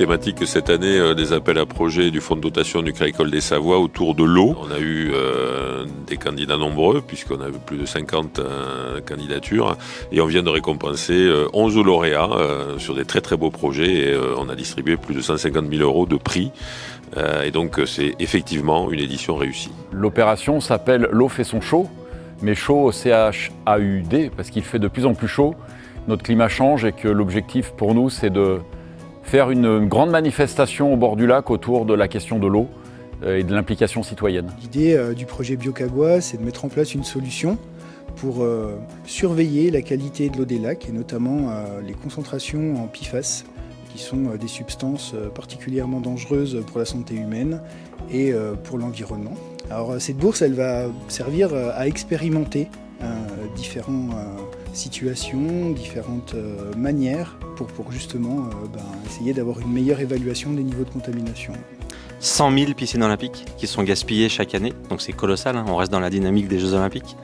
thématique cette année des appels à projets du fonds de dotation du Crédit Agricole des Savoies autour de l'eau. On a eu des candidats nombreux puisqu'on a eu plus de 50 candidatures et on vient de récompenser 11 lauréats sur des très très beaux projets et on a distribué plus de 150 000 € de prix. Et donc c'est effectivement une édition réussie. L'opération s'appelle « L'eau fait son chaud », mais chaud au CHAUD parce qu'il fait de plus en plus chaud. Notre climat change et que l'objectif pour nous c'est de faire une grande manifestation au bord du lac autour de la question de l'eau et de l'implication citoyenne. L'idée du projet Biocagua, c'est de mettre en place une solution pour surveiller la qualité de l'eau des lacs et notamment les concentrations en PFAS, qui sont des substances particulièrement dangereuses pour la santé humaine et pour l'environnement. Alors cette bourse, elle va servir à expérimenter différentes situations, différentes manières pour justement essayer d'avoir une meilleure évaluation des niveaux de contamination. 100 000 piscines olympiques qui sont gaspillées chaque année, donc c'est colossal, on reste dans la dynamique des Jeux olympiques.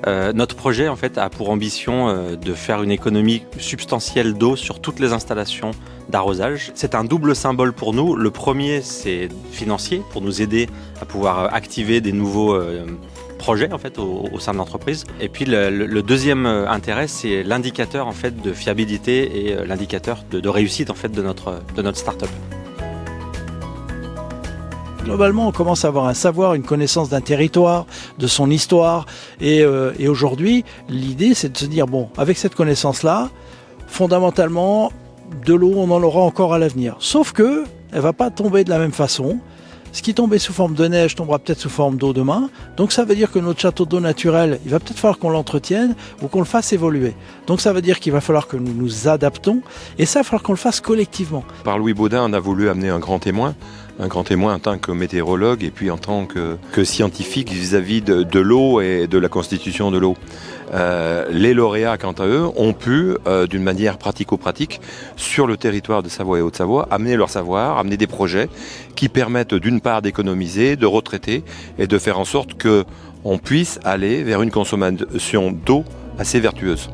Notre projet en fait a pour ambition de faire une économie substantielle d'eau sur toutes les installations d'arrosage. C'est un double symbole pour nous. Le premier, c'est financier, pour nous aider à pouvoir activer des nouveaux projets en fait au sein de l'entreprise. Et puis le deuxième intérêt, c'est l'indicateur en fait de fiabilité et l'indicateur de réussite en fait de notre start-up. Globalement, on commence à avoir un savoir, une connaissance d'un territoire, de son histoire. Et aujourd'hui, l'idée, c'est de se dire, bon, avec cette connaissance-là, fondamentalement, de l'eau, on en aura encore à l'avenir. Sauf que elle ne va pas tomber de la même façon. Ce qui tombait sous forme de neige tombera peut-être sous forme d'eau demain. Donc ça veut dire que notre château d'eau naturel, il va peut-être falloir qu'on l'entretienne ou qu'on le fasse évoluer. Donc ça veut dire qu'il va falloir que nous nous adaptons. Et ça, il va falloir qu'on le fasse collectivement. Par Louis Baudin, on a voulu amener un grand témoin en tant que météorologue et puis en tant que scientifique vis-à-vis de l'eau et de la constitution de l'eau. Les lauréats, quant à eux, ont pu, d'une manière pratico-pratique, sur le territoire de Savoie et Haute-Savoie, amener leur savoir, amener des projets qui permettent d'une part d'économiser, de retraiter et de faire en sorte qu'on puisse aller vers une consommation d'eau assez vertueuse.